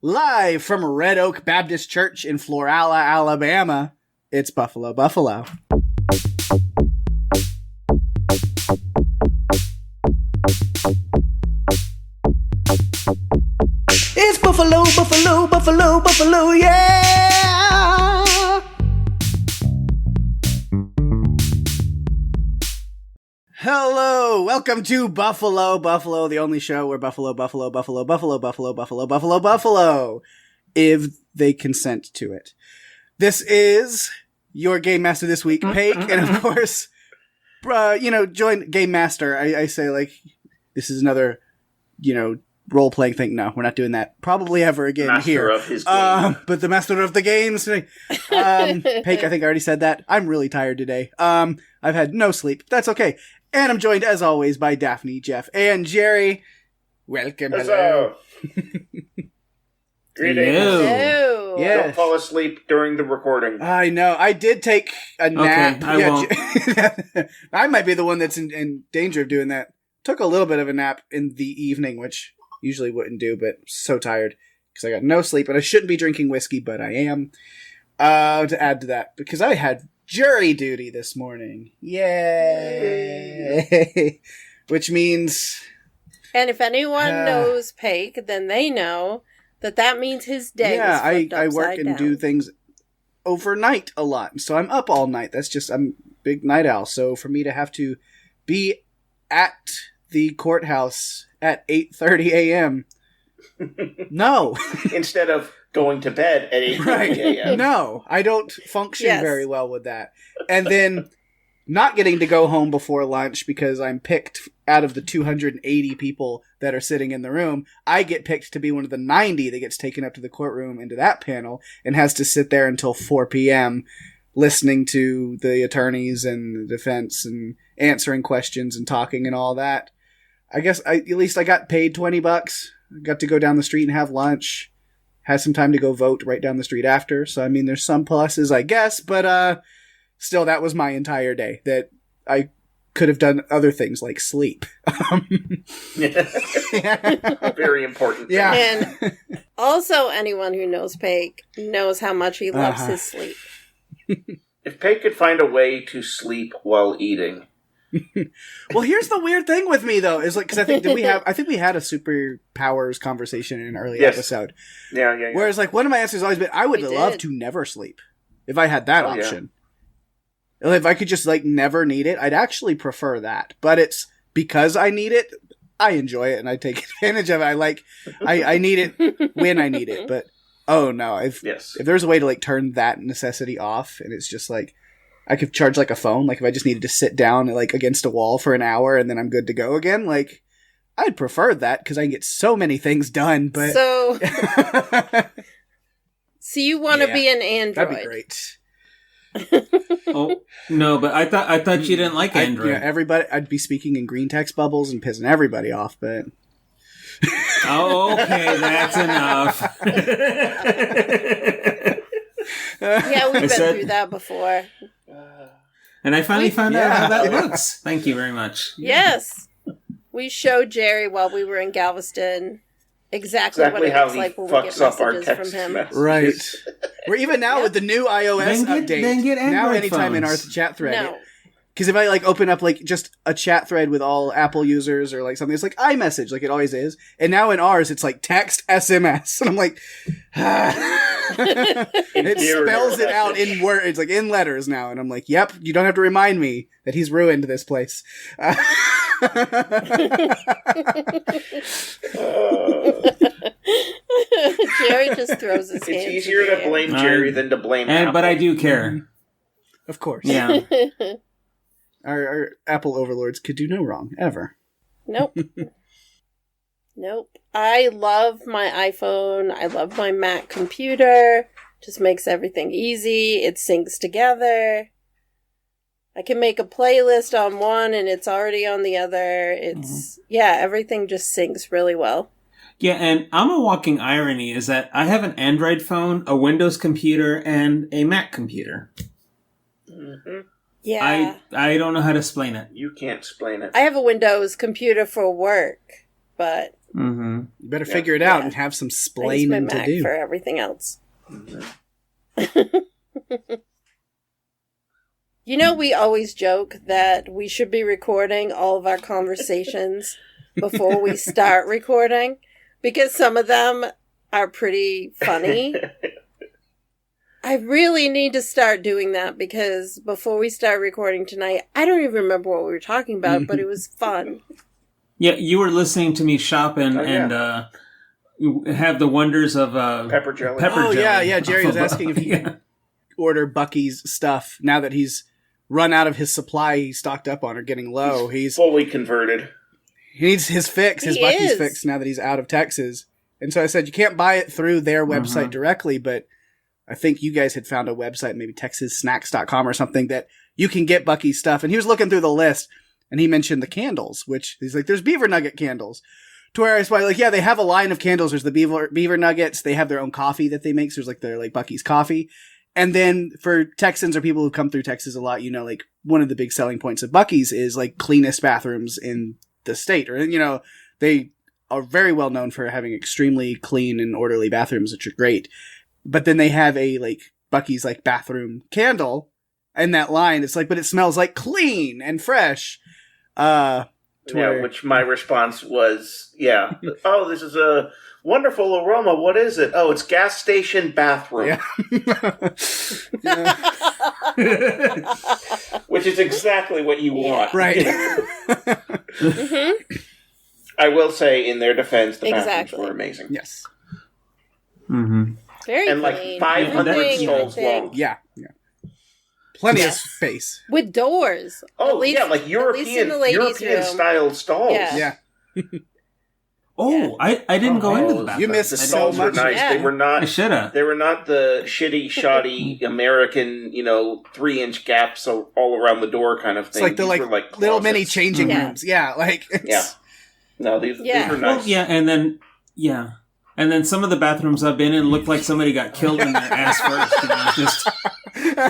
Live from Red Oak Baptist Church in Florala, Alabama, it's Buffalo Buffalo. It's Buffalo, Buffalo, Buffalo, Buffalo, yeah! Hello, welcome to Buffalo Buffalo, the only show where Buffalo, if they consent to it. This is your Game Master this week, Paik, and of course, join Game Master. I say, like, this is another, role-playing thing. No, we're not doing that probably ever again master here. Of his game. But the master of the games today. Paik, I think I already said that. I'm really tired today. I've had no sleep. That's okay. And I'm joined, as always, by Daphne, Jeff, and Jerry. Welcome. Hello. Greetings. Hello. Yes. Don't fall asleep during the recording. I know. I did take a nap. Okay, I won't. I might be the one that's in danger of doing that. Took a little bit of a nap in the evening, which usually wouldn't do, but so tired because I got no sleep, and I shouldn't be drinking whiskey, but I am. To add to that, because I had jury duty this morning. Yay! Which means... And if anyone knows Paik, then they know that means his day is flipped I work and down. do things overnight a lot, so I'm up all night. That's just, I'm a big night owl, so for me to have to be at the courthouse at 8:30 a.m., no. Instead of going to bed at 8 a.m. No, I don't function very well with that. And then not getting to go home before lunch because I'm picked out of the 280 people that are sitting in the room. I get picked to be one of the 90 that gets taken up to the courtroom into that panel and has to sit there until 4 p.m. listening to the attorneys and the defense and answering questions and talking and all that. I guess at least I got paid $20. I got to go down the street and have lunch. Had some time to go vote right down the street after. So, I mean, there's some pluses, I guess. But still, that was my entire day. That I could have done other things like sleep. Very important. Yeah. And also, anyone who knows Paik knows how much he loves his sleep. If Paik could find a way to sleep while eating... Well, here's the weird thing with me though, is like, because I think we had a superpowers conversation in an early episode. Yeah. Whereas, like, one of my answers has always been, I would love to never sleep if I had that option. Yeah. If I could just like never need it, I'd actually prefer that. But it's because I need it, I enjoy it and I take advantage of it. I need it when I need it. But oh no, if there's a way to like turn that necessity off, and it's just like, I could charge like a phone, like if I just needed to sit down like against a wall for an hour and then I'm good to go again, like I'd prefer that because I can get so many things done. But so you want to be an Android? That'd be great. Oh no, but I thought you didn't like Android. Everybody, I'd be speaking in green text bubbles and pissing everybody off, but. Oh, okay, that's enough. Yeah, we've been through that before. And I finally found out how that looks. Thank you very much. Yes. We showed Jerry while we were in Galveston exactly what it looks like when we get messages from him. Right. We're even now with the new iOS update. Then get Android now anytime phones. in our chat thread. No. Because if I like open up like just a chat thread with all Apple users or like something, it's like iMessage, like it always is. And now in ours, it's like text SMS, and I'm like, it spells it out in words, it's like in letters now, and I'm like, yep, you don't have to remind me that he's ruined this place. Jerry just throws his hands. It's easier to blame Jerry than to blame Apple. But I do care. Of course. Yeah. Our Apple overlords could do no wrong, ever. Nope. Nope. I love my iPhone. I love my Mac computer. Just makes everything easy. It syncs together. I can make a playlist on one and it's already on the other. It's, everything just syncs really well. Yeah, and I'm a walking irony is that I have an Android phone, a Windows computer, and a Mac computer. Mm-hmm. Yeah. I don't know how to explain it. You can't explain it. I have a Windows computer for work, but you better figure it out and have some splaining to do for everything else. You know, we always joke that we should be recording all of our conversations before we start recording, because some of them are pretty funny. I really need to start doing that, because before we start recording tonight, I don't even remember what we were talking about, but it was fun. Yeah, you were listening to me shop and have the wonders of pepper jelly. Yeah. Jerry was asking if he could order Bucky's stuff now that he's run out of his supply he stocked up on or getting low. He's fully converted. He needs his fix, his Bucky's fix, now that he's out of Texas. And so I said, you can't buy it through their website directly, but I think you guys had found a website, maybe TexasSnacks.com or something, that you can get Bucky's stuff. And he was looking through the list, and he mentioned the candles, which he's like, there's beaver nugget candles. To where I was like, yeah, they have a line of candles. There's the beaver nuggets. They have their own coffee that they make. So there's like their like Bucky's coffee. And then for Texans or people who come through Texas a lot, you know, like one of the big selling points of Bucky's is like cleanest bathrooms in the state. Or, you know, they are very well known for having extremely clean and orderly bathrooms, which are great. But then they have a like Bucky's like bathroom candle in that line. It's like, but it smells like clean and fresh. Which my response was, oh, this is a wonderful aroma. What is it? Oh, it's gas station bathroom. Yeah. Which is exactly what you want. Right. I will say, in their defense, the bathrooms were amazing. Yes. Very and clean. Like 500 stalls long. Yeah. Plenty of space. With doors. Oh, like European style stalls. Yeah. I didn't go into the bathroom. You missed the so stalls much. were nice. Yeah. They were not. I shoulda. They were not the shitty, shoddy American, 3-inch gaps all around the door kind of thing. It's like the were like little mini changing rooms. Yeah, like No, these were nice. Well, and then some of the bathrooms I've been in look like somebody got killed in their ass first. Just That's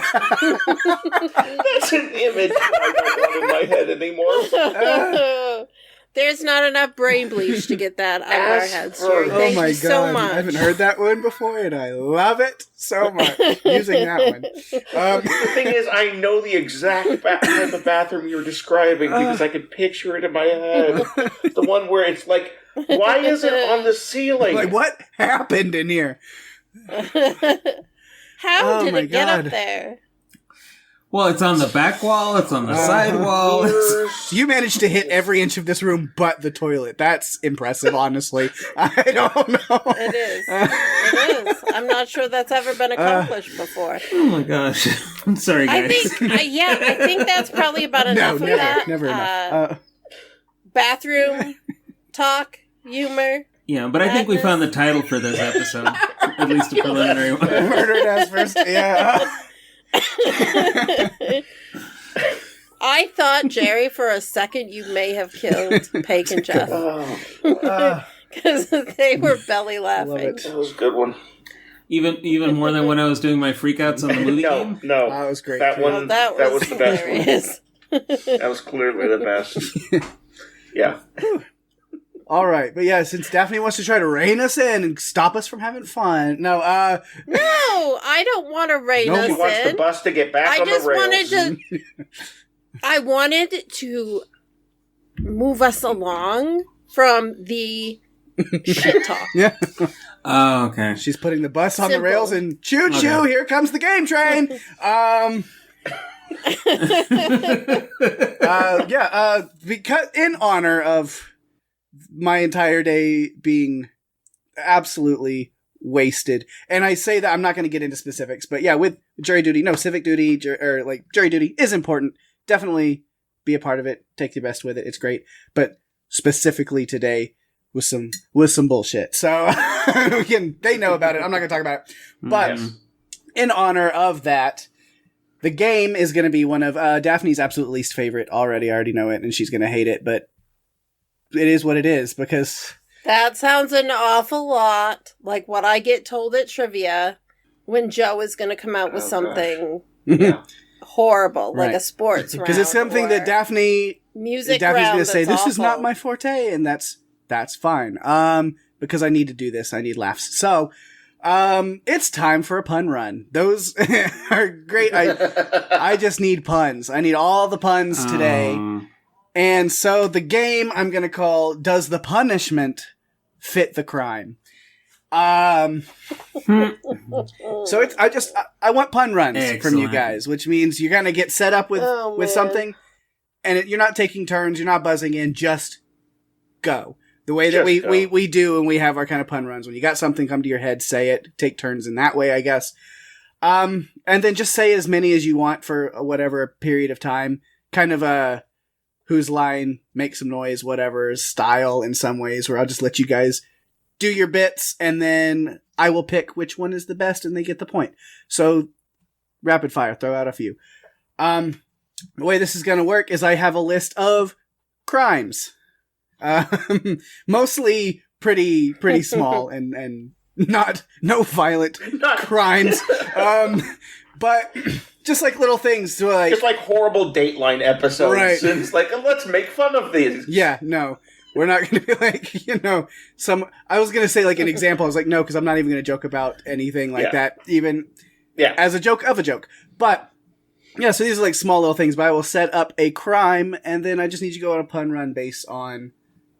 an image I don't want in my head anymore. There's not enough brain bleach to get that out of our heads, Jerry. Oh Thank my you god, so much. I haven't heard that one before, and I love it so much. Using that one. The thing is, I know the exact type of bathroom you're describing because I can picture it in my head. The one where it's like, why is it on the ceiling? Like, what happened in here? How did it get up there? Well, it's on the back wall, it's on the side wall. You managed to hit every inch of this room but the toilet. That's impressive, honestly. I don't know. It is. It is. I'm not sure that's ever been accomplished before. Oh my gosh. I'm sorry, guys. I think that's probably about enough of that. Never enough. Bathroom talk, humor. Yeah, but I think we found the title for this episode. At least a preliminary one. Murdered as first. Yeah. I thought, Jerry, for a second you may have killed Paige and Jeff. Because they were belly laughing. That was a good one. Even more than when I was doing my freakouts on the movie game? No. That was great. That was the best one. That was clearly the best. Yeah. All right, but yeah, since Daphne wants to try to rein us in and stop us from having fun, no, I don't want to rein us in. She wants the bus to get back on the rails. I wanted to move us along from the shit talk. Yeah. Oh, okay. She's putting the bus on the rails and choo-choo, here comes the game train. Because in honor of my entire day being absolutely wasted, and I say that I'm not going to get into specifics, but yeah, with jury duty, civic duty, jury duty is important. Definitely be a part of it. Take your best with it. It's great. But specifically today was some bullshit. So they know about it. I'm not going to talk about it. But in honor of that, the game is going to be one of Daphne's absolute least favorite already. I already know it, and she's going to hate it, but it is what it is because... That sounds an awful lot like what I get told at trivia when Joe is going to come out with something horrible, like a sports round. Because it's something that Daphne's music going to round say, this is not awful. my forte, and that's that's fine. Because I need to do this. I need laughs. So, it's time for a pun run. Those are great. I just need puns. I need all the puns today. And so the game I'm going to call Does the Punishment Fit the Crime? So I want pun runs from you guys, which means you're going to get set up with something, and you're not taking turns, you're not buzzing in, just go. The way that we do when we have our kind of pun runs. When you got something come to your head, say it, take turns in that way, I guess. And then just say as many as you want for whatever period of time. Kind of a whose line, make some noise, whatever style in some ways, where I'll just let you guys do your bits, and then I will pick which one is the best, and they get the point. So, rapid fire, throw out a few. The way this is going to work is I have a list of crimes. Mostly pretty small and no violent crimes. But just like little things to like... Just like horrible Dateline episodes. Right. And it's like, let's make fun of these. Yeah, no. We're not going to be like, I was going to say like an example. I was like, no, because I'm not even going to joke about anything like that, even as a joke of a joke. But, yeah, so these are like small little things, but I will set up a crime, and then I just need you to go on a pun run based on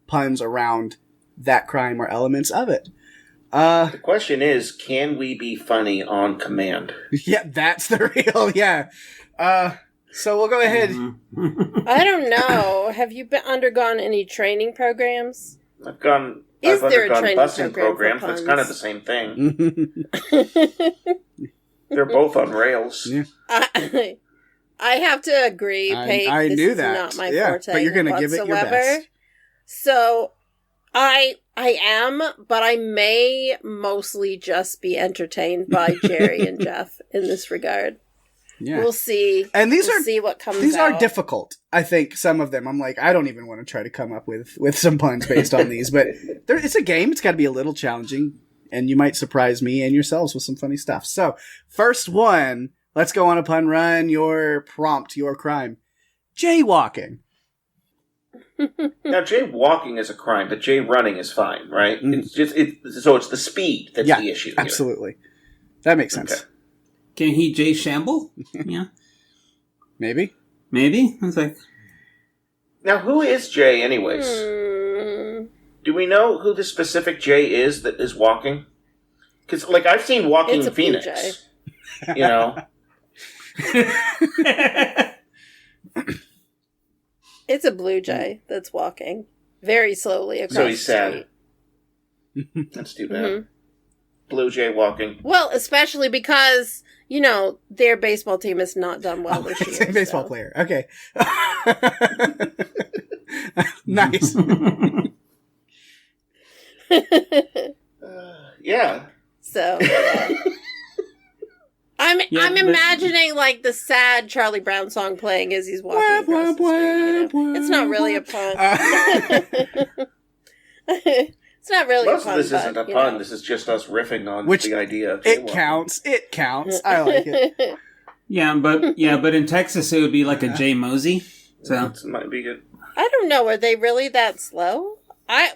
puns around that crime or elements of it. The question is, can we be funny on command? Yeah, that's the real, so we'll go ahead. I don't know. Have you undergone any training programs? I've undergone busing programs. That's kind of the same thing. They're both on rails. Yeah. I have to agree, Pate. I this knew is that. not my forte, but you're going to give it your best. So, I am, but I may mostly just be entertained by Jerry and Jeff in this regard. Yeah. We'll see. And these see what comes These out. are difficult. I think some of them, I'm like, I don't even want to try to come up with some puns based on these, but it's a game. It's got to be a little challenging, and you might surprise me and yourselves with some funny stuff. So, first one, let's go on a pun run. Your prompt, your crime. Jaywalking. Now, jaywalking is a crime, but jayrunning is fine, right? It's just so it's the speed that's the issue here. Absolutely. That makes sense. Okay. Can he Jay Shamble? Yeah. Maybe. It's like... Now, who is Jay, anyways? Do we know who the specific Jay is that is walking? Because, like, I've seen Walking Phoenix. You know? It's a blue jay that's walking very slowly across So he's the street. sad. That's too bad. Blue jay walking. Well, especially because, their baseball team has not done well this year. Same baseball player. Okay. Nice. Yeah. So, I'm imagining like the sad Charlie Brown song playing as he's walking across the street. It's not really a pun. It's not really Most a pun. of this isn't a pun. This is just us riffing on the idea of it counts. It counts. I like it. but in Texas it would be like a Jay Mosey. So that might be good. I don't know. Are they really that slow?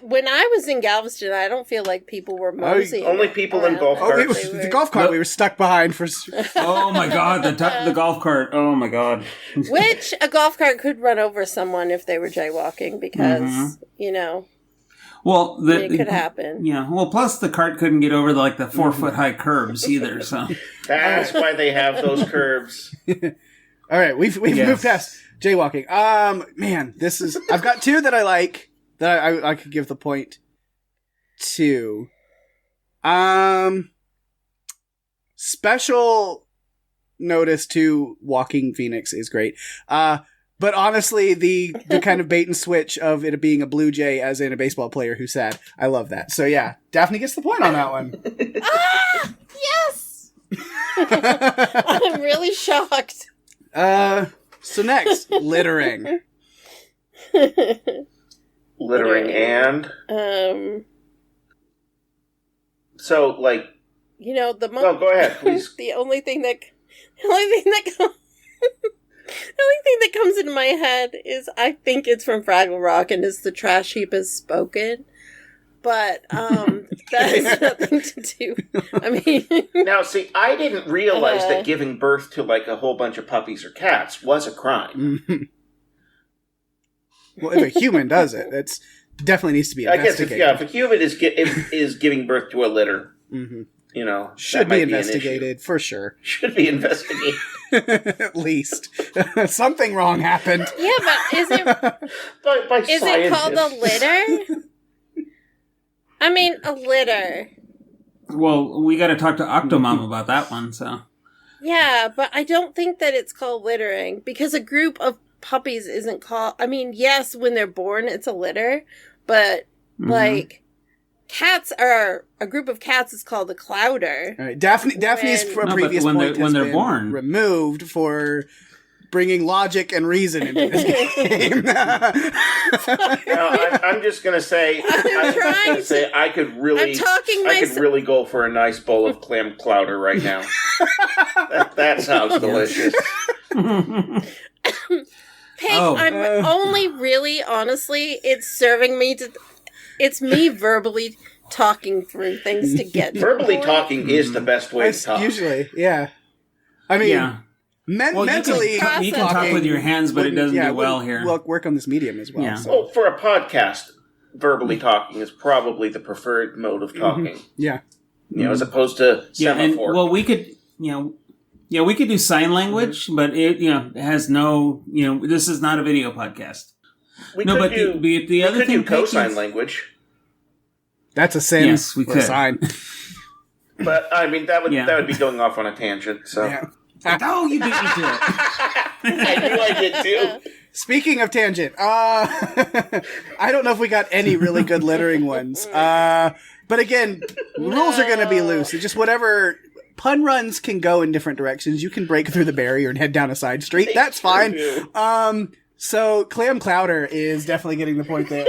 When I was in Galveston, I don't feel like people were moseying. Only people in golf carts. The golf cart we were stuck behind for. Oh my god, the golf cart! Oh my god. Which a golf cart could run over someone if they were jaywalking, because well, it could happen. Yeah. Well, plus the cart couldn't get over the 4-foot high curbs either. So that's why they have those curbs. All right, we've moved past jaywalking. Man, this is. I've got two that I like. That I could give the point to. Special notice to Walking Phoenix is great. But honestly, the kind of bait and switch of it being a blue jay as in a baseball player who's sad, I love that. So yeah, Daphne gets the point on that one. Yes! I'm really shocked. So next, littering. Littering and so like go ahead, please. the only thing that comes into my head is I think it's from Fraggle Rock and it's the trash heap is spoken. But that has nothing to do. I mean, now see, I didn't realize that giving birth to like a whole bunch of puppies or cats was a crime. Well, if a human does it, that's definitely needs to be investigated. I guess if a human is giving birth to a litter, should be investigated for sure. Should be investigated. At least something wrong happened. Yeah, but is it is it called a litter? I mean, a litter. Well, we got to talk to Octomom about that one. So yeah, but I don't think that it's called littering because a group of puppies isn't called. I mean, yes, when they're born, it's a litter, but like cats are a group of cats is called a clouder. All right, Daphne's previous point has been born removed for bringing logic and reason into this game. I'm just gonna say, I could really go for a nice bowl of clam chowder right now. that sounds delicious. Pig, I'm only really, honestly, it's serving me to. It's me verbally talking through things to get. Verbally talking is the best way to talk. Usually, yeah. I mean, mentally, you can talk with your hands, but it doesn't do well here. We'll work on this medium as well. Yeah. So. Well, for a podcast, verbally talking is probably the preferred mode of talking. Yeah. As opposed to semaphore. And, we could, we could do sign language, but it has no, this is not a video podcast. The other thing, cosign language. That's a sin. Yes, we could. Sign. But I mean, that would be going off on a tangent. So. Yeah. Oh, you beat me to it. I knew I did too. Speaking of tangent, I don't know if we got any really good littering ones. But again, rules are going to be loose. It's just whatever. Pun runs can go in different directions. You can break through the barrier and head down a side street. That's fine. So clam chowder is definitely getting the point there.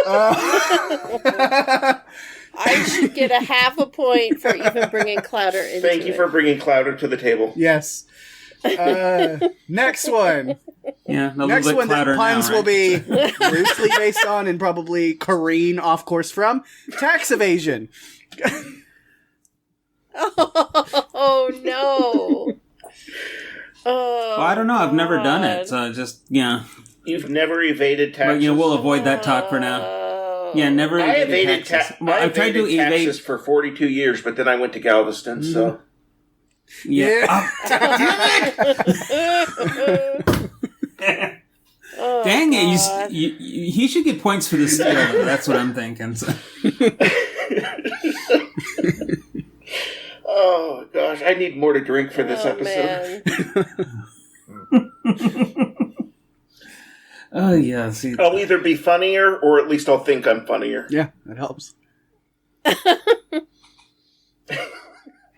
I should get a half a point for even bringing Clouder into it. Thank you for bringing Clouder to the table. Yes. Next one. Yeah, next one that puns will be loosely based on and probably careen off course from tax evasion. Oh no. Well, I don't know. I've never done it, so just You've never evaded taxes? But we'll avoid that talk for now. Yeah, never evaded taxes. I tried to evade taxes for 42 years, but then I went to Galveston, so... Yeah. Dang it, he should get points for this skill. That's what I'm thinking. So. Oh, gosh, I need more to drink for this episode. Oh, yeah. See, I'll either be funnier, or at least I'll think I'm funnier. Yeah, that helps.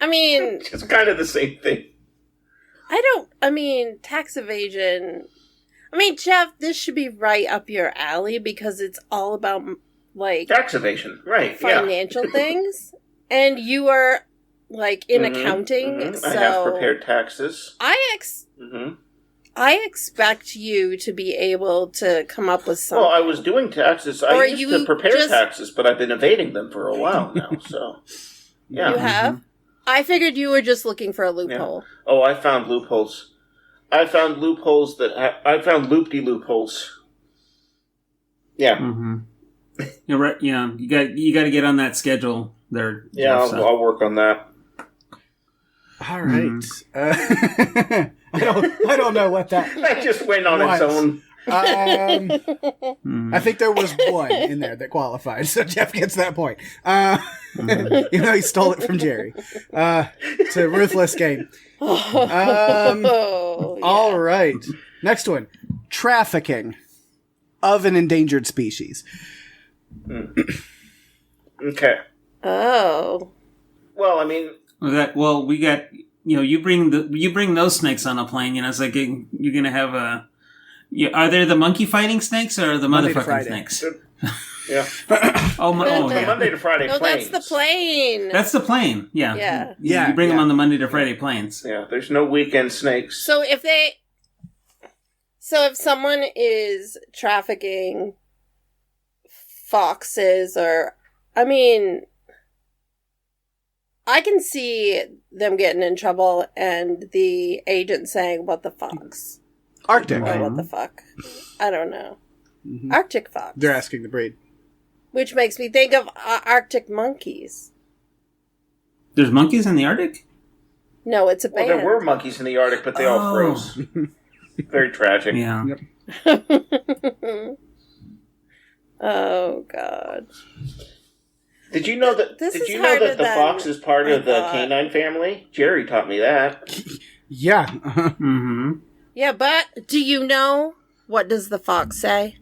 I mean... It's kind of the same thing. Tax evasion... Jeff, this should be right up your alley, because it's all about, tax evasion, right, financial things. And you are, in accounting, so... I have prepared taxes. I expect you to be able to come up with something. Well, I was doing taxes. I used to prepare taxes, but I've been evading them for a while now, so... Yeah. You have? I figured you were just looking for a loophole. Yeah. Oh, I found loopholes. I found loopholes I found loop-de-loopholes. Yeah. Mm-hmm. You're right. Yeah, you got to get on that schedule there. Yeah, I'll work on that. All right. I don't know what that. That just went on its own. I think there was one in there that qualified, so Jeff gets that point. Even though he stole it from Jerry. It's a ruthless game. All right. Next one. Trafficking of an endangered species. Okay. Oh. Well, we got, you bring those snakes on a plane, it's like you're going to have a... are there the monkey fighting snakes or the motherfucking snakes? Yeah. Monday to Friday planes. That's the plane. That's the plane. Yeah. Yeah. You bring them on the Monday to Friday planes. Yeah. There's no weekend snakes. So if someone is trafficking foxes or I mean, I can see them getting in trouble and the agent saying, "What the fox?" Arctic. Or what the fuck? I don't know. Mm-hmm. Arctic fox. They're asking the breed. Which makes me think of Arctic monkeys. There's monkeys in the Arctic? No, it's a band. Well, there were monkeys in the Arctic, but they all froze. Very tragic. Yeah. Yep. Oh, God. Did you know that? Did you know that the fox is part of the canine family? Jerry taught me that. Yeah. Mm-hmm. Yeah, but do you know what does the fox say?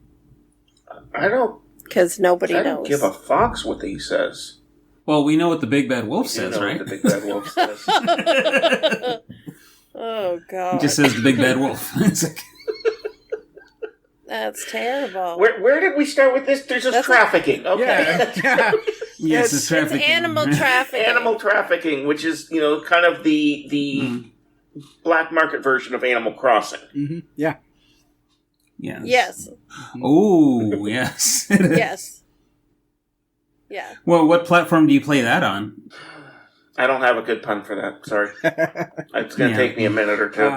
I don't. Because nobody I knows. don't give a fox what he says. Well, we know what the big bad wolf says, right? What the big bad wolf says. Oh, God. He just says the big bad wolf. It's like... That's terrible. Where did we start with this? There's just trafficking. Okay. Yeah. Yes, it's trafficking. It's animal trafficking. Animal trafficking, which is, kind of the black market version of Animal Crossing. Mm-hmm. Yeah. Yes. Yes. Oh, yes. Yes. Yeah. Well, what platform do you play that on? I don't have a good pun for that. Sorry. It's going to take me a minute or two.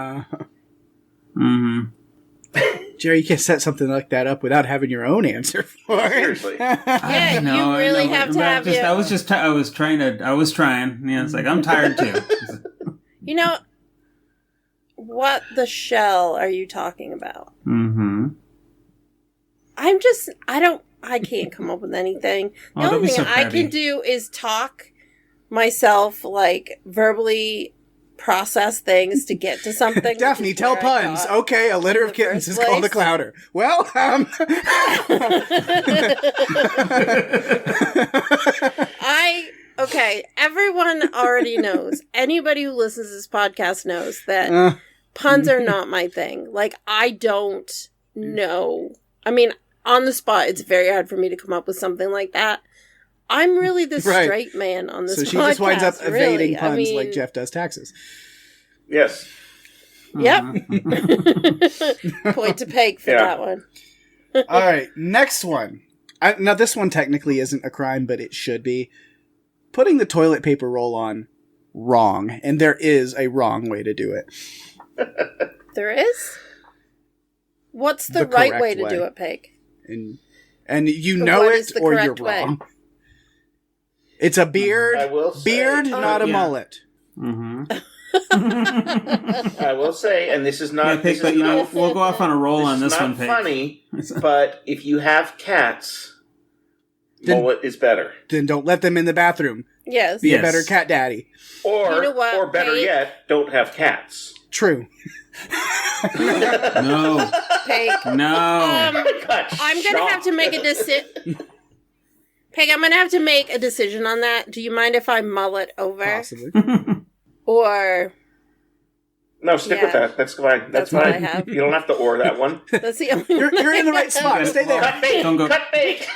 Mm-hmm. Jerry, you can't set something like that up without having your own answer for it. Seriously. Yeah, you really have to have your... I was trying. Yeah, it's like, I'm tired too. You know, what the shell are you talking about? Mm-hmm. I can't come up with anything. The only thing I can do is talk myself, like, verbally process things to get to something. Daphne, tell puns. Okay, a litter of kittens is called a clouder. Well, Okay, everyone already knows. Anybody who listens to this podcast knows that puns are not my thing. Like, I don't know. I mean, on the spot, it's very hard for me to come up with something like that. I'm really the straight man on this podcast. So she just winds up evading puns like Jeff does taxes. Yes. Yep. Point to Peg for that one. All right, next one. Now, this one technically isn't a crime, but it should be. Putting the toilet paper roll on wrong, and there is a wrong way to do it. There is? What's the right way to do it, Peg? And you know it, or you're wrong. It's a beard, not a mullet. Mm-hmm. I will say, and this is not. Pig, but we'll go off on a roll on this one. It's not funny, but if you have cats, mullet is better. Then don't let them in the bathroom. Yes, be a better cat daddy. Or better yet, don't have cats. True. No. Peg. No. I'm gonna have to make a decision. Peg, I'm gonna have to make a decision on that. Do you mind if I mullet over? Possibly. Or... No, stick with that. That's fine. That's fine. What I have. You don't have to or that one. That's the only You're in the right spot. Stay there. Cut bait. Don't go. Cut bait.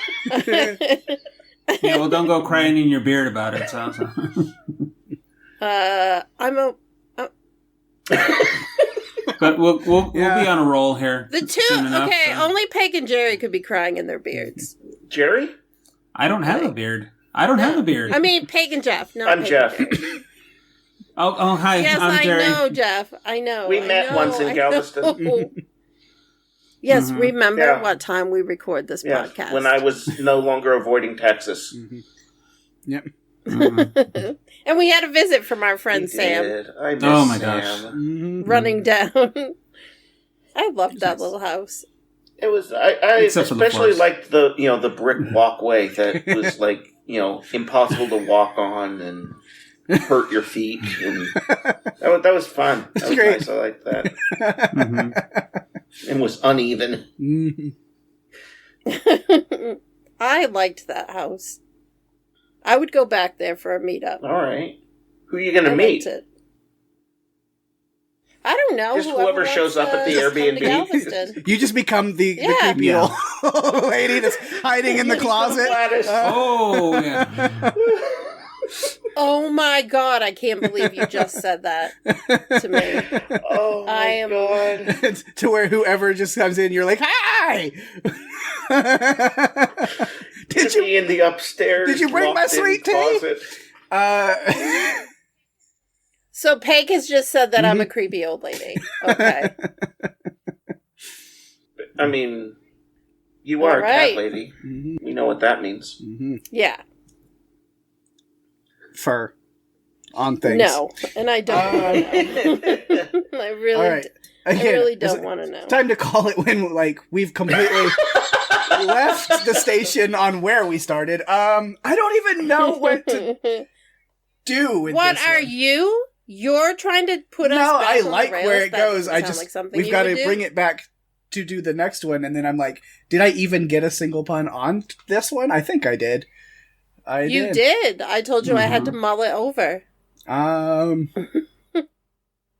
Yeah, well, don't go crying in your beard about it. So. But we'll be on a roll here. The two, only Peg and Jerry could be crying in their beards. Jerry? I don't have a beard. I don't have a beard. I mean, Peg and Jeff. No, I'm Jeff. Oh, hi. Yes, I'm Jerry. I know, Jeff. I know. We met once in Galveston. Yes, remember what time we record this podcast. When I was no longer avoiding Texas. Mm-hmm. Yep. Mm-hmm. And we had a visit from our friend Sam. I miss my Sam. gosh. Running down. I loved that little house. It was. I especially liked the brick walkway that was like impossible to walk on and hurt your feet, and that was fun. That was great. Nice. I liked that. And was uneven. I liked that house. I would go back there for a meetup. All right. Who are you going to meet? I don't know. Just whoever shows up at the Airbnb. You just become the creepy old lady that's hiding in the closet. Oh, yeah. Oh my God, I can't believe you just said that to me. Oh my God. To where whoever just comes in, you're like, hi! Did you be in the upstairs? Did you bring my sweet tea? So Peg has just said that I'm a creepy old lady. Okay. I mean, you are a cat lady. Mm-hmm. We know what that means. Mm-hmm. Yeah. Fur on things. No, and I don't want to know. I really don't want to know. Time to call it when we've completely left the station on where we started. I don't even know what to do with what this are one. you? You're trying to put us back I on like the rails? where it That goes. We've got to bring it back to do the next one, and then I'm like, did I even get a single pun on this one? I think I did. You did. I told you I had to mull it over.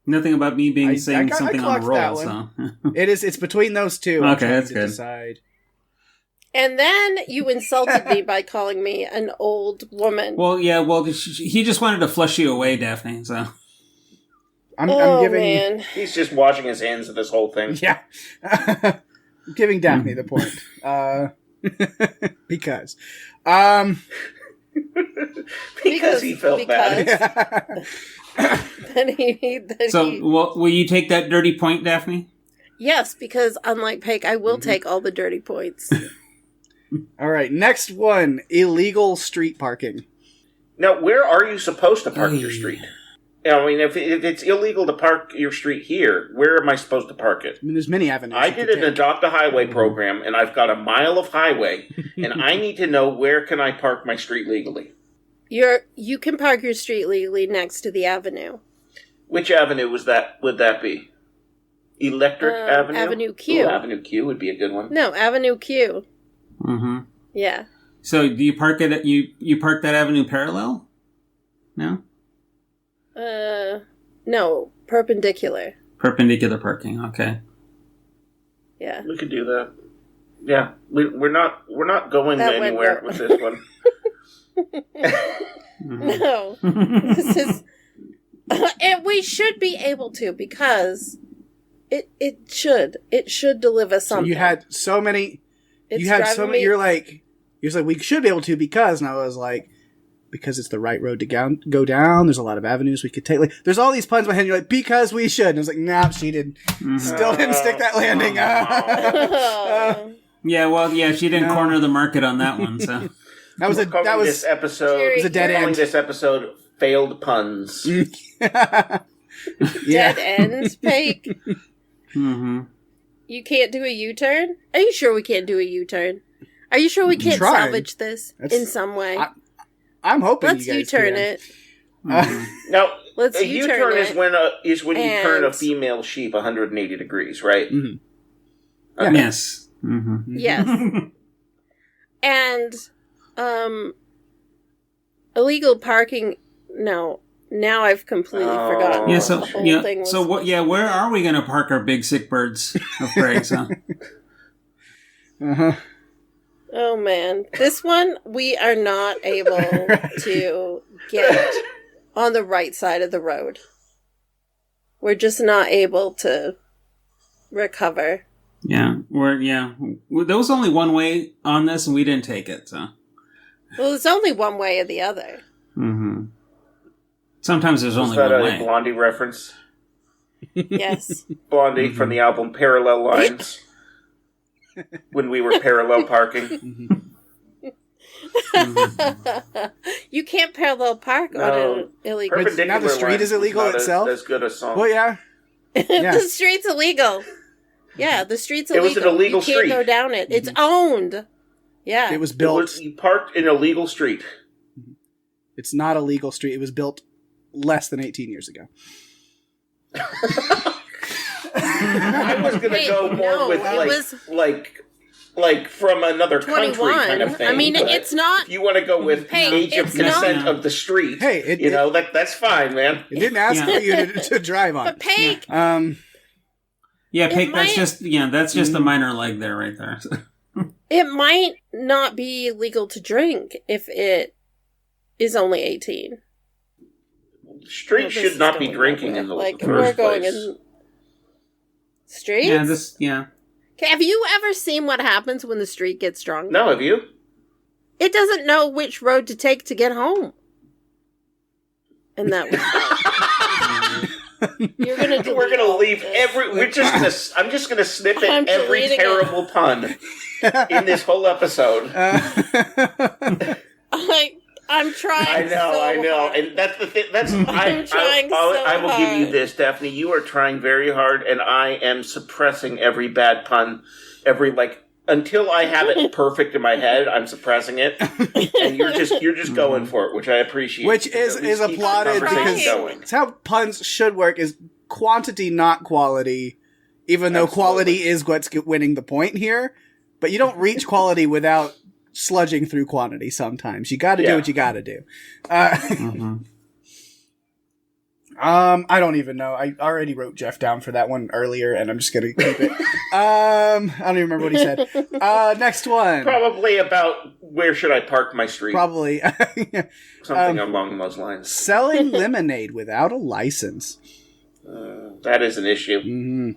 Nothing about me being saying something on the roll. So it's between those two. Okay, that's good. Decide. And then you insulted me by calling me an old woman. Well, yeah. Well, he just wanted to flush you away, Daphne. So I'm giving. Man. He's just washing his hands of this whole thing. Yeah, I'm giving Daphne the point. Because he felt bad. Will you take that dirty point, Daphne? Yes, because unlike Peg, I will take all the dirty points. All right, next one: illegal street parking. Now, where are you supposed to park your street? I mean, if it's illegal to park your street here, where am I supposed to park it? I mean, there's many avenues. I did an Adopt a Highway program, and I've got a mile of highway, and I need to know where can I park my street legally. You can park your street legally next to the avenue. Which avenue would that be? Electric Avenue? Avenue Q. Ooh, Avenue Q would be a good one. No, Avenue Q. Mm-hmm. Yeah. So do you park it? You park that avenue parallel? No. No, perpendicular. Perpendicular parking. Okay. Yeah. We could do that. Yeah, we're not going anywhere with this one. No, this is, and we should be able to because it should deliver something. So you had so many. You're like we should be able to because, and I was like, because it's the right road to go down. There's a lot of avenues we could take. Like, there's all these puns behind you. Like, because we should. And I was like, nah, she didn't. Still didn't stick that landing. Yeah, well, yeah, she didn't corner the market on that one. So this episode. It was a dead end. This episode failed puns. Dead ends, Peg. Mm-hmm. You can't do a U-turn? Are you sure we can't do a U-turn? Are you sure we can't salvage this in some way? I'm hoping Let's you guys U-turn can. it. Now, let's a U-turn is when you turn a female sheep 180 degrees, right? Mm-hmm. Okay. Yes. Mm-hmm. Yes. And illegal parking. No, now I've completely forgotten. Yeah. So where are we going to park our big sick birds of prey? So. Uh-huh. Oh man, this one we are not able to get on the right side of the road. We're just not able to recover. Yeah, there was only one way on this, and we didn't take it. So, well, it's only one way or the other. Mm-hmm. Sometimes there's only one way. A Blondie reference? Yes, Blondie from the album Parallel Lines. When we were parallel parking. You can't parallel park on an illegal. Now the street is illegal itself. As good a song. Well, yeah. The street's illegal. Yeah, the street's illegal. It was an illegal street. You can't go down it. It's owned. Yeah, it was built. You parked in a legal street. It's not a legal street. It was built less than 18 years ago. I was going to go more like from another 21. Country kind of thing. I mean, it's not. If you want to go with age of consent of the street, that's fine, man. It didn't ask for you to drive on. But Peg, Peg, that's just a minor leg there, right there. It might not be legal to drink if it is only 18. Street should not be drinking in the first we're going place. in streets. Yeah. Okay, have you ever seen what happens when the street gets drunk? No, have you? It doesn't know which road to take to get home. And that was We're gonna leave I'm just gonna snippet every terrible pun in this whole episode. I'm trying. I know, hard. and that's the thing. I will give you this, Daphne. You are trying very hard, and I am suppressing every bad pun, until I have it perfect in my head. I'm suppressing it, and you're just going for it, which I appreciate. Which is applauded because it's how puns should work: is quantity, not quality. Even though quality is what's winning the point here, but you don't reach quality without sludging through quantity. Sometimes you got to do what you got to do. I don't even know. I already wrote Jeff down for that one earlier, and I'm just gonna keep it. I don't even remember what he said. Next one. Probably about where should I park my street. Probably something along those lines. Selling lemonade without a license. That is an issue. Mm-hmm.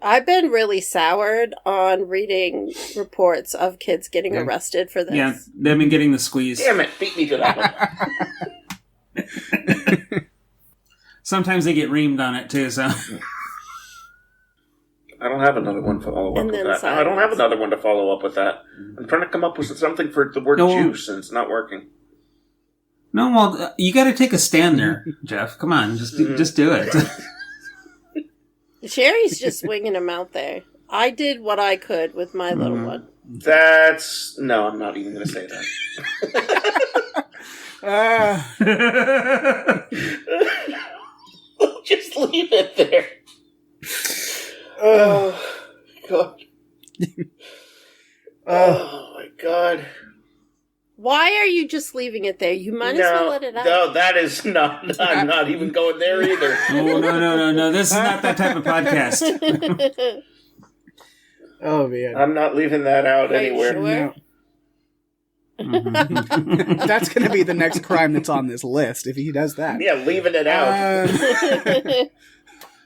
I've been really soured on reading reports of kids getting arrested for this. Yeah, they've been getting the squeeze. Damn it, beat me to that one. Sometimes they get reamed on it, too, so... I don't have another one to follow up with that. I don't have another one to follow up with that. I'm trying to come up with something for the word juice, and it's not working. No, well, you got to take a stand there, Jeff. Come on, just do it. Jerry's just winging him out there. I did what I could with my little one. No, I'm not even going to say that. Just leave it there. Oh, God. Oh, my God. Why are you just leaving it there? You might as well let it out. No, that is not. I'm not even going there either. Oh, no. This is not that type of podcast. Oh, man. I'm not leaving that out anywhere. Sure? No. That's going to be the next crime that's on this list if he does that. Yeah, leaving it out.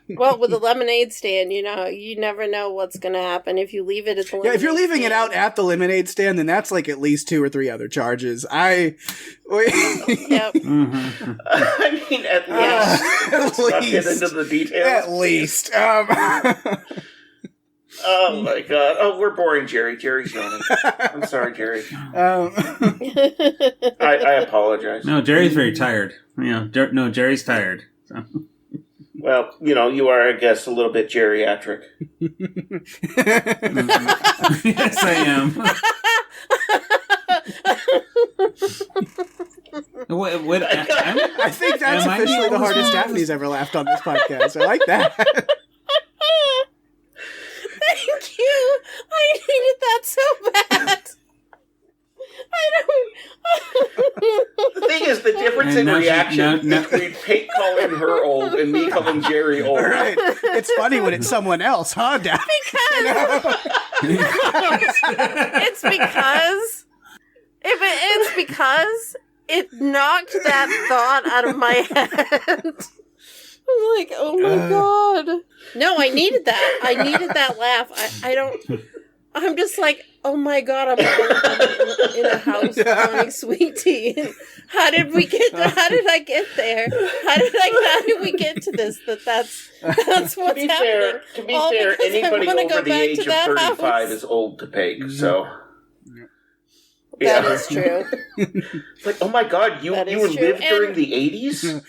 Well, with a lemonade stand, you never know what's going to happen if you leave it at the lemonade if you're leaving stand. it out at the lemonade stand, then that's like at least 2 or 3 other charges. Yep. Mm-hmm. I mean, at least. Let's not get into the details. At least. Oh, my God. Oh, we're boring Jerry. Jerry's yawning. I'm sorry, Jerry. I apologize. No, Jerry's very tired. No, Jerry's tired. So. Well, you are, I guess, a little bit geriatric. Yes, I am. I think that's officially the hardest Daphne's ever laughed on this podcast. I like that. Thank you. I needed that so bad. The thing is, the difference in reaction between Pate calling her old and me calling Jerry old. Right. It's funny when it's someone else, huh, Dad? It's because it knocked that thought out of my head. I'm like, oh my God. No, I needed that. I needed that laugh. I'm just like, oh my God, I'm in a house wanting sweet tea. How did I get there? How did we get to this? That's what's happening. To be fair, anybody over the age of 35 is old to Peg, so. That is true. It's like, oh my God, you lived during the 80s?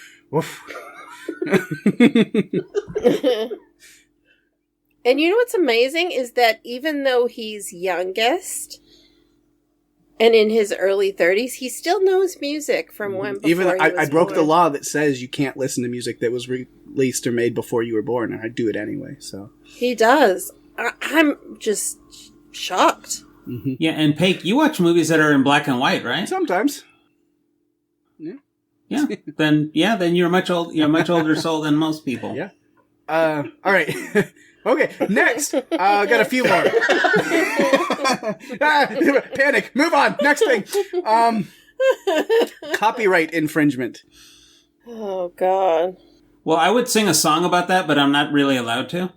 And you know what's amazing is that even though he's youngest and in his early 30s, he still knows music from when before even he was I broke born. the law that says you can't listen to music that was released or made before you were born, and I do it anyway. So he does. I'm just shocked. Mm-hmm. Yeah, and Paik, you watch movies that are in black and white, right? Sometimes. Yeah. Then you're much older soul than most people. Yeah. All right. Okay, next. Got a few more. Panic. Move on. Next thing. Copyright infringement. Oh, God. Well, I would sing a song about that, but I'm not really allowed to.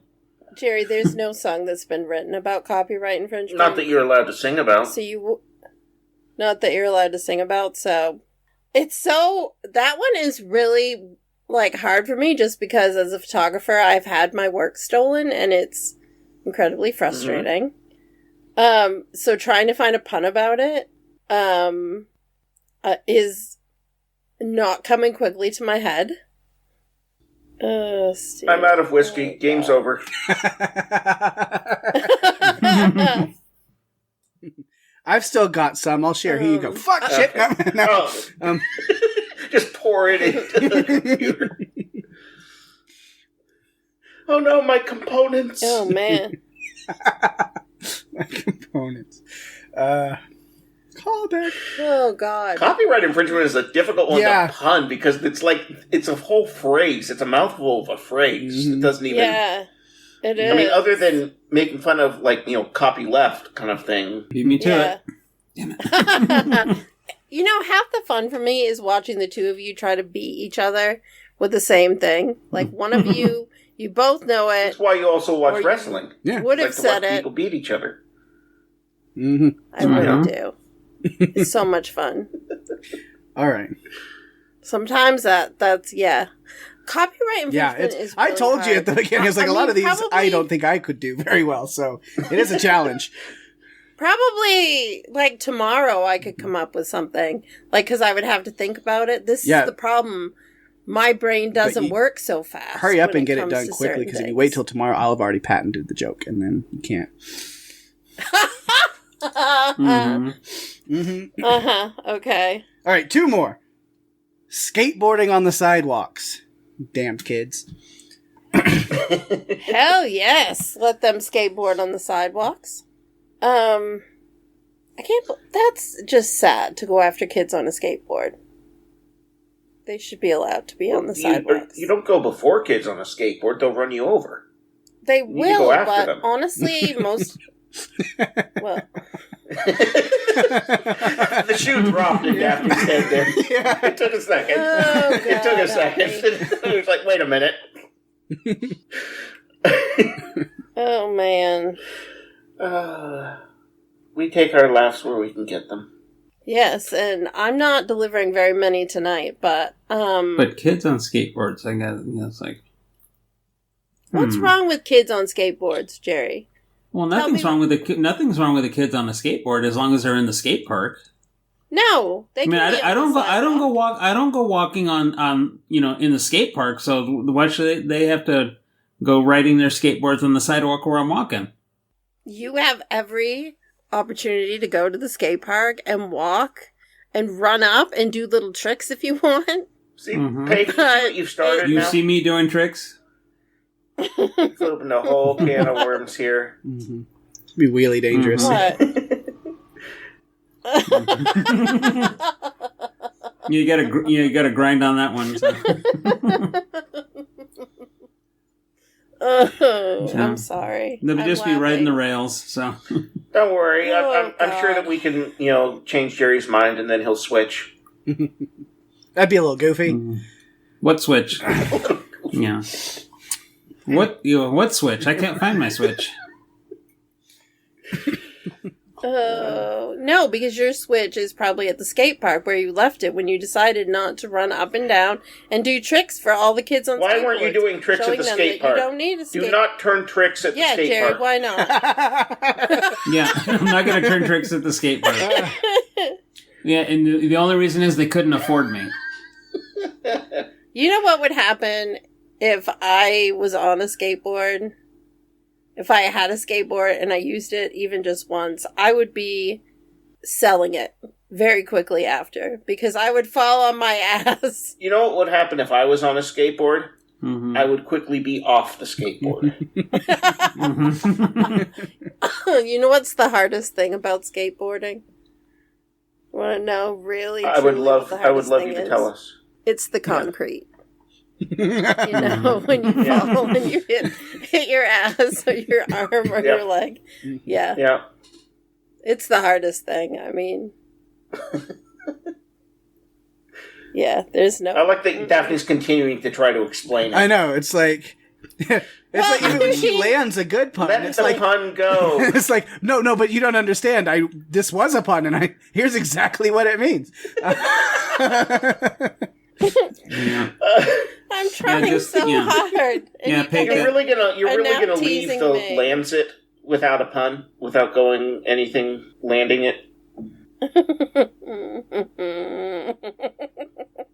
Jerry, there's no song that's been written about copyright infringement. Not that you're allowed to sing about. So you... not that you're allowed to sing about, so that one is really like hard for me just because as a photographer I've had my work stolen and it's incredibly frustrating. So trying to find a pun about it is not coming quickly to my head. I'm out of whiskey. Game's over. I've still got some. I'll share. Here you go. Fuck shit. No. Just pour it into the computer. Oh no, my components. Oh man. My components. Callback. Oh god. Copyright infringement is a difficult one to pun because it's a whole phrase. It's a mouthful of a phrase. It doesn't even. Yeah, it is. I mean, other than making fun of copy left kind of thing. Beat me to it. Damn it. You know, half the fun for me is watching the two of you try to beat each other with the same thing. Like one of you, you both know it. That's why you also watch wrestling. Yeah, would have said it. People beat each other. Mm-hmm. I really do. It's so much fun. All right. Sometimes that's copyright infringement is really I told you at the beginning, I was like, a lot of these I don't think I could do very well, so it is a challenge. Probably, like, tomorrow I could come up with something. Like, because I would have to think about it. This is the problem. My brain doesn't work so fast. Hurry up and get it done quickly, because if you wait till tomorrow, I'll have already patented the joke, and then you can't. Okay. All right, 2 more. Skateboarding on the sidewalks. Damned kids. Hell yes. Let them skateboard on the sidewalks. I can't. That's just sad to go after kids on a skateboard. They should be allowed to be on the sidewalks. You don't go before kids on a skateboard; they'll run you over. They will, but honestly, most. Well, the shoe dropped in Daphne's head. There, it took a second. Oh, God, it took a second. It was like, wait a minute. Oh man. We take our laughs where we can get them. Yes, and I'm not delivering very many tonight, but But kids on skateboards, I guess, it's like. What's wrong with kids on skateboards, Jerry? Well, nothing's wrong with the kids on a skateboard as long as they're in the skate park. No, they. I don't go walking on in the skate park. So why should they have to go riding their skateboards on the sidewalk where I'm walking? You have every opportunity to go to the skate park and walk and run up and do little tricks if you want. See, Paige, you've started. You see me doing tricks. Open a whole can of worms here. Mm-hmm. It'd be really dangerous. What? You gotta grind on that one. So. I'm sorry. They'll just be riding the rails. So don't worry. I'm sure that we can change Jerry's mind and then he'll switch. That'd be a little goofy. What switch? Yeah. What switch? I can't find my switch. No, because your switch is probably at the skate park where you left it when you decided not to run up and down and do tricks for all the kids on skateboards. Why weren't you doing tricks at the skate park? You don't need a skate. Do not turn tricks at the skate Jerry, park. why not? Yeah, I'm not going to turn tricks at the skate park. Yeah, and the only reason is they couldn't afford me. You know what would happen if I was on a skateboard? If I had a skateboard and I used it even just once, I would be selling it very quickly after because I would fall on my ass. You know what would happen if I was on a skateboard? Mm-hmm. I would quickly be off the skateboard. You know what's the hardest thing about skateboarding? Want to know really? I would love you to tell us. It's the concrete. When you fall and you hit your ass or your arm or your leg. Yeah. Yeah. It's the hardest thing. I mean, yeah, there's no... I like that Daphne's continuing to try to explain it. I know. It's like, Like even when she lands a good pun, let the pun go. It's like, no, but you don't understand. This was a pun, and here's exactly what it means. I'm trying so hard. You're really gonna leave the lands it without a pun, without landing it.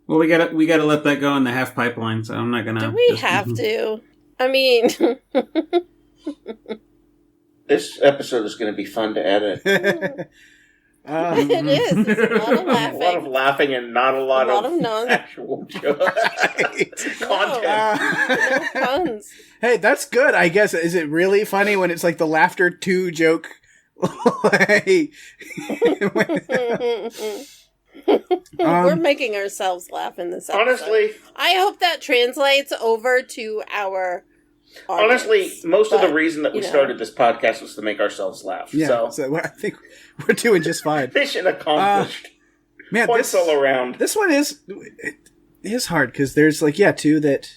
Well, we gotta let that go in the half pipeline. So I'm not gonna. Do we have to? I mean, this episode is going to be fun to edit. It is. It's a lot of laughing. A lot of laughing and not a lot of actual jokes. Content. No puns. Hey, that's good. I guess. Is it really funny when it's like the laughter 2 joke? We're making ourselves laugh in this episode. Honestly, I hope that translates over to our audience. Honestly, most of the reason that we started this podcast was to make ourselves laugh. Yeah, so I think we're doing just fine. Mission accomplished. Man, points all around. This one is hard because there's 2 that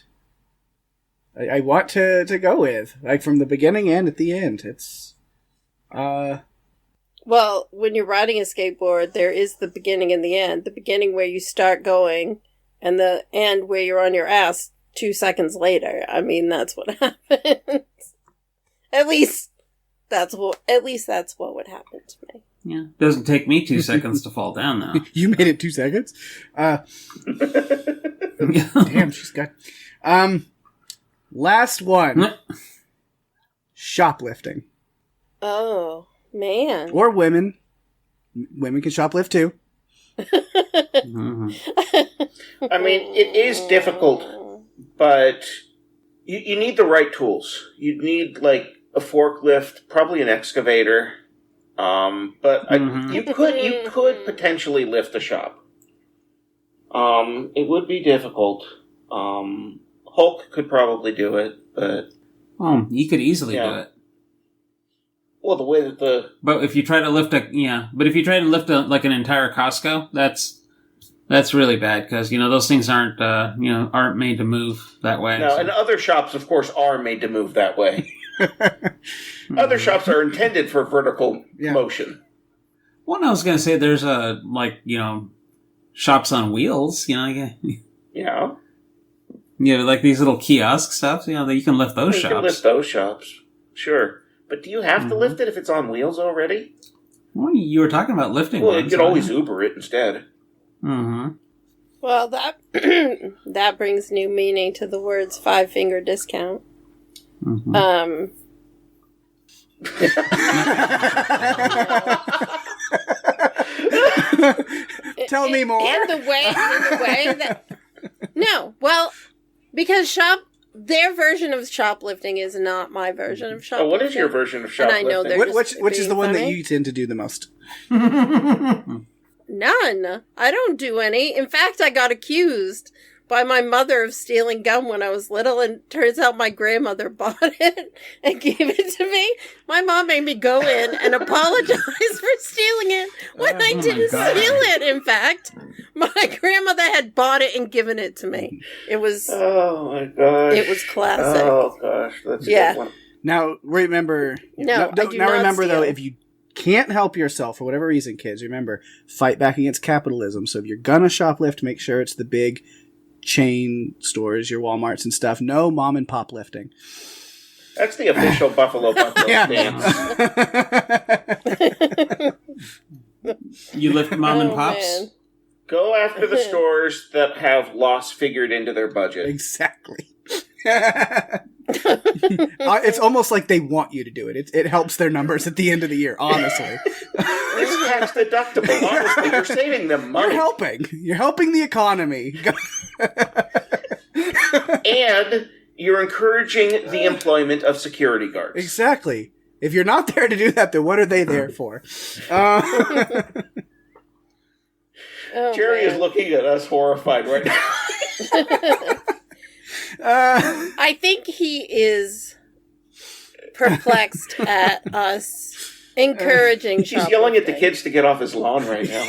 I want to go with, like from the beginning and at the end. It's Well, when you're riding a skateboard, there is the beginning and the end. The beginning where you start going, and the end where you're on your ass 2 seconds later. I mean, that's what happens. At least that's what would happen to me. Yeah, doesn't take me 2 seconds to fall down though. You made it 2 seconds. Damn, she's got. Last one. Shoplifting. Oh. Man. Or women. Women can shoplift too. Mm-hmm. I mean, it is difficult, but you need the right tools. You need, like, a forklift, probably an excavator. But you could potentially lift a shop. It would be difficult. Hulk could probably do it, but... you could easily do it. Well, the way that But if you try to lift an entire Costco, that's really bad because those things aren't made to move that way. No, and other shops, of course, are made to move that way. Other shops are intended for vertical motion. Well, I was going to say there's shops on wheels. Yeah. Like these little kiosk stuff. That you can lift those shops. You can lift those shops, sure. But do you have to lift it if it's on wheels already? Well, you were talking about lifting. Well, you could always Uber it instead. Mm-hmm. Well, that brings new meaning to the words 5-finger discount. Mm-hmm. Tell me more. In the way that no, well, because their version of shoplifting is not my version of shoplifting. Oh, what is your version of shoplifting? And I know which is the one that you tend to do the most? None. I don't do any. In fact, I got accused by my mother of stealing gum when I was little, and turns out my grandmother bought it and gave it to me. My mom made me go in and apologize for stealing it when I didn't steal it, in fact. My grandmother had bought it and given it to me. It was... Oh, my gosh. It was classic. Oh, gosh. That's a good one. Now, remember... No, I do not remember, steal. though, if you can't help yourself for whatever reason, kids, remember, fight back against capitalism. So if you're gonna shoplift, make sure it's the big chain stores, your Walmarts and stuff. No mom and pop lifting. That's the official Buffalo stance. You lift mom and pops? Man. Go after the stores that have loss figured into their budget. Exactly. It's almost like they want you to do it. It helps their numbers at the end of the year, honestly. It's tax deductible. Honestly, you're saving them money. You're helping the economy. And you're encouraging the employment of security guards. Exactly. If you're not there to do that, then what are they there for? Jerry is looking at us horrified right now. I think he is perplexed at us encouraging She's yelling at the kids to get off his lawn right now.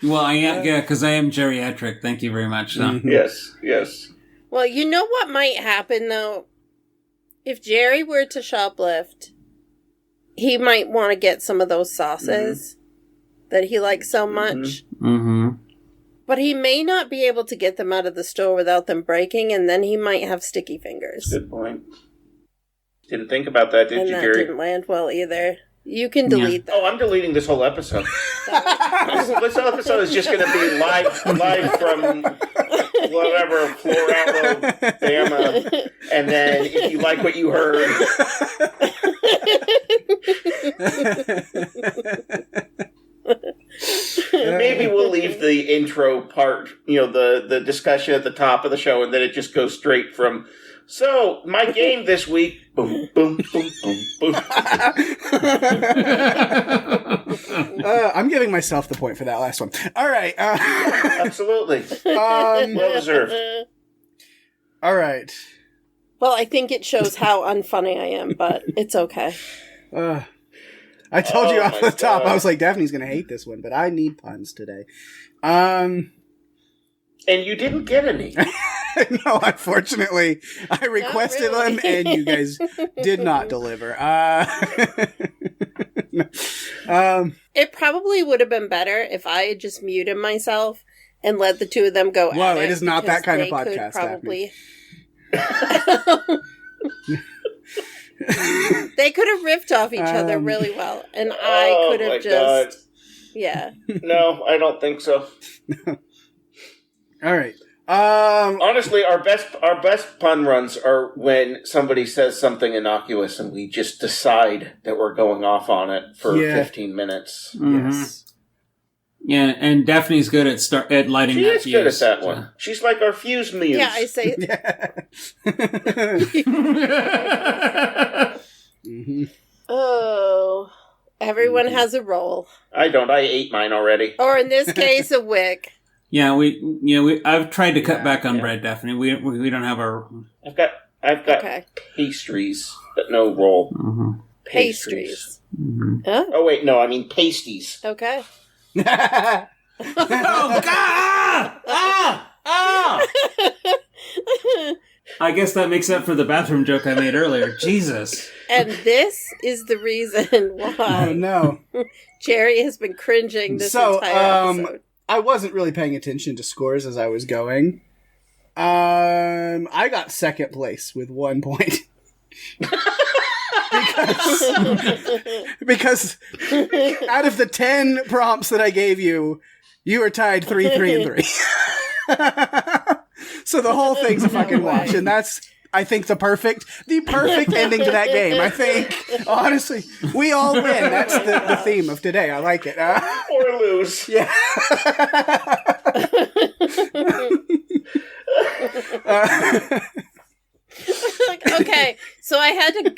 Well, I am, because I am geriatric. Thank you very much. So. Yes. Well, you know what might happen, though? If Jerry were to shoplift, he might want to get some of those sauces that he likes so much. Mm-hmm. But he may not be able to get them out of the store without them breaking, and then he might have sticky fingers. Good point. Didn't think about that, did you, Jerry? That didn't land well either. You can delete that. Oh, I'm deleting this whole episode. This episode is just going to be live from whatever, Florida, Bama. And then if you like what you heard... Maybe we'll leave the intro part, the discussion at the top of the show, and then it just goes straight from... So, my game this week, boom, boom, boom, boom, boom. I'm giving myself the point for that last one. All right. Absolutely. Well deserved. All right. Well, I think it shows how unfunny I am, but it's okay. I told you off the top, I was like, Daphne's going to hate this one, but I need puns today. And you didn't get any. No, unfortunately, I requested them, and you guys did not deliver. It probably would have been better if I had just muted myself and let the two of them go Whoa, at it is not that kind of podcast, probably... They could have riffed off each other really well, and I could have just... God. Yeah. No, I don't think so. All right. Honestly, our best pun runs are when somebody says something innocuous and we just decide that we're going off on it for 15 minutes. Mm-hmm. Yes. Yeah, and Daphne's good at lighting that fuse. She is good at that one. She's like our fuse muse. Yeah, I say... Mm-hmm. Oh, everyone has a role. I don't. I ate mine already. Or in this case, a wick. Yeah, I've tried to cut back on bread, Daphne. We don't have our... I've got pastries, but no roll. Mm-hmm. Pastries. Mm-hmm. Huh? Oh, wait, no, I mean pasties. Okay. Oh, God! I guess that makes up for the bathroom joke I made earlier. Jesus. And this is the reason why. Oh, no. Jerry has been cringing this entire episode. I wasn't really paying attention to scores as I was going. I got second place with 1 point. because out of the 10 prompts that I gave you, you were tied 3-3-3. So the whole thing's a fucking wash, and that's, I think, the perfect ending to that game. I think, honestly, we all win. That's the theme of today. I like it. Or lose. Yeah. Okay, so I had to...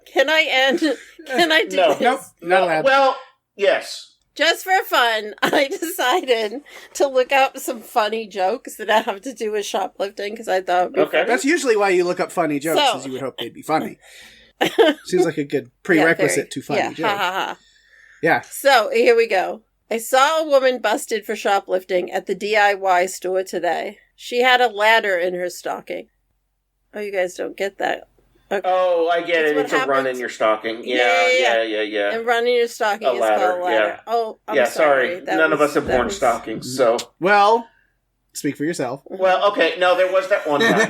Can I do this? Nope, not allowed. Well, yes. Just for fun, I decided to look up some funny jokes that have to do with shoplifting, because I thought it would be funny. That's usually why you look up funny jokes, as you would hope they'd be funny. Seems like a good prerequisite to funny jokes. Ha ha ha. Yeah. So, here we go. I saw a woman busted for shoplifting at the DIY store today. She had a ladder in her stocking. Oh, you guys don't get that. Okay. Oh, I get it. It's a run in your stocking. Yeah. And run in your stocking is called a ladder. Yeah. Oh, I'm sorry. None of us have worn stockings, so... Well, speak for yourself. Well, okay. No, there was that one time.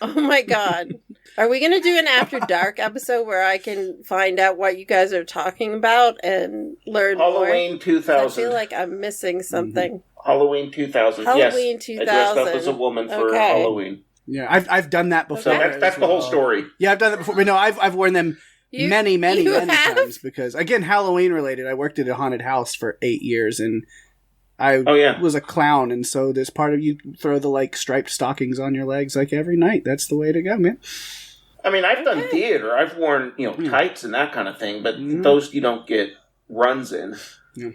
Oh my God. Are we going to do an After Dark episode where I can find out what you guys are talking about and learn Halloween more? 2000. I feel like I'm missing something. Mm-hmm. Halloween 2000. Halloween 2000. I dressed up as a woman for Halloween. Yeah, I've done that before. So that's the whole story. Yeah, I've done that before. But no, I've worn them many times because, again, Halloween related. I worked at a haunted house for 8 years, and I was a clown, and so there's part of you throw the striped stockings on your legs every night. That's the way to go, man. I mean, I've done theater. I've worn tights and that kind of thing, but those you don't get runs in. Yeah.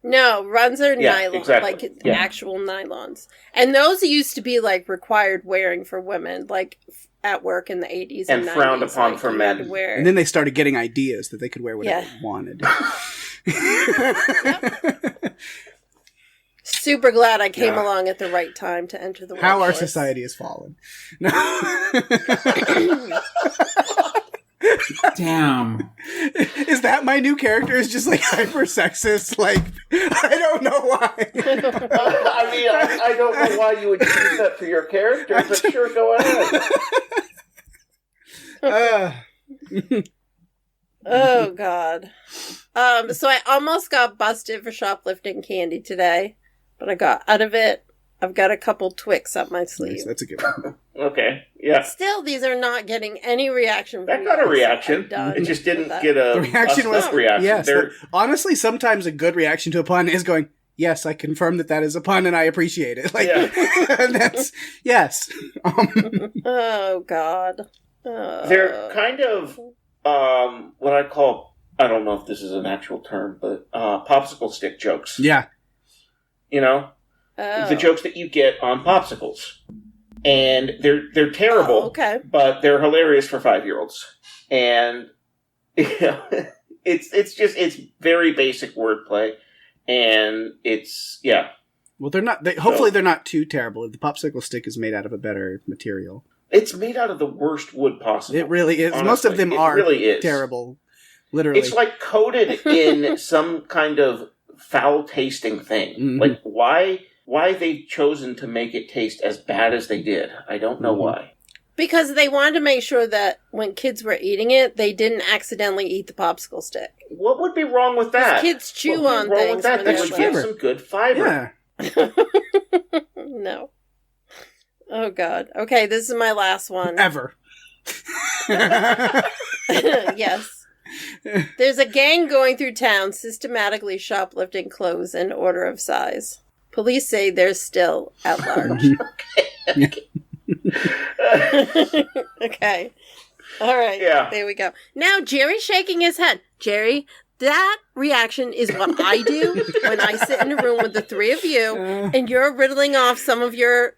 No, runs are nylon, exactly. Actual nylons. And those used to be, required wearing for women, at work in the 80s and 90s. And frowned upon for men. And then they started getting ideas that they could wear whatever they wanted. super glad I came along at the right time to enter the workforce. How our society has fallen. No. Damn. Is that my new character? Is just like hyper sexist? Like, I don't know why. I mean, I don't know why you would choose that for your character, but sure, go ahead. Oh, God. So I almost got busted for shoplifting candy today, but I got out of it. I've got a couple Twix up my sleeve. Nice, that's a good one. Okay, yeah. Still, these are not getting any reaction from That got a reaction. It just didn't get a the reaction was reaction. Yes. Honestly, sometimes a good reaction to a pun is going, yes, I confirm that is a pun and I appreciate it. Like, that's, yes. Oh, God. They're kind of what I call, I don't know if this is an actual term, but popsicle stick jokes. Yeah. You know? The jokes that you get on popsicles. And they're terrible, but they're hilarious for 5-year-olds. And it's very basic wordplay, and it's Well, they're not. Hopefully, they're not too terrible. The popsicle stick is made out of a better material. It's made out of the worst wood possible. It really is. Honestly. Most of them are really terrible. Literally, it's like coated in some kind of foul-tasting thing. Mm-hmm. Like why they've chosen to make it taste as bad as they did. I don't know why. Because they wanted to make sure that when kids were eating it, they didn't accidentally eat the popsicle stick. What would be wrong with that? Kids chew on things. That would give some good fiber. Yeah. No. Oh, God. Okay, this is my last one. Ever. Yes. There's a gang going through town systematically shoplifting clothes in order of size. Police say they're still at large. Okay. All right. Yeah. There we go. Now, Jerry's shaking his head. Jerry, that reaction is what I do when I sit in a room with the three of you and you're riddling off some of your,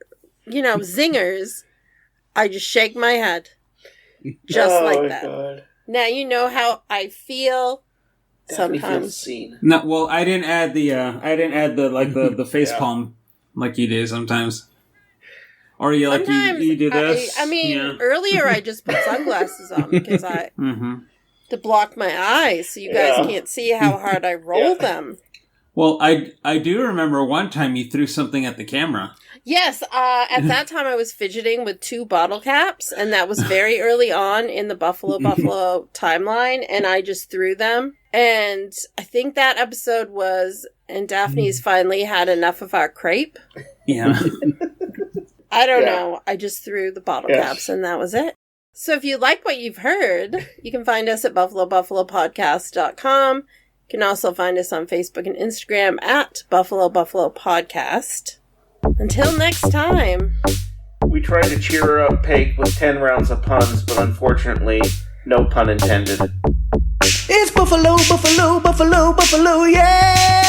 zingers. I just shake my head. Just like that. God. Now you know how I feel. Sometimes seen. No, well, I didn't add the face palm like you do sometimes. Or you do this. Earlier I just put sunglasses on because to block my eyes so you guys can't see how hard I roll them. Well, I do remember one time you threw something at the camera. Yes, at that time I was fidgeting with 2 bottle caps, and that was very early on in the Buffalo timeline, and I just threw them. And I think that episode was, and Daphne's finally had enough of our crepe. Yeah. I don't know. I just threw the bottle caps, and that was it. So if you like what you've heard, you can find us at buffalobuffalopodcast.com. You can also find us on Facebook and Instagram at Buffalo Podcast. Until next time. We tried to cheer her up, Peg, with 10 rounds of puns, but unfortunately, no pun intended. It's Buffalo, Buffalo, Buffalo, Buffalo, yeah!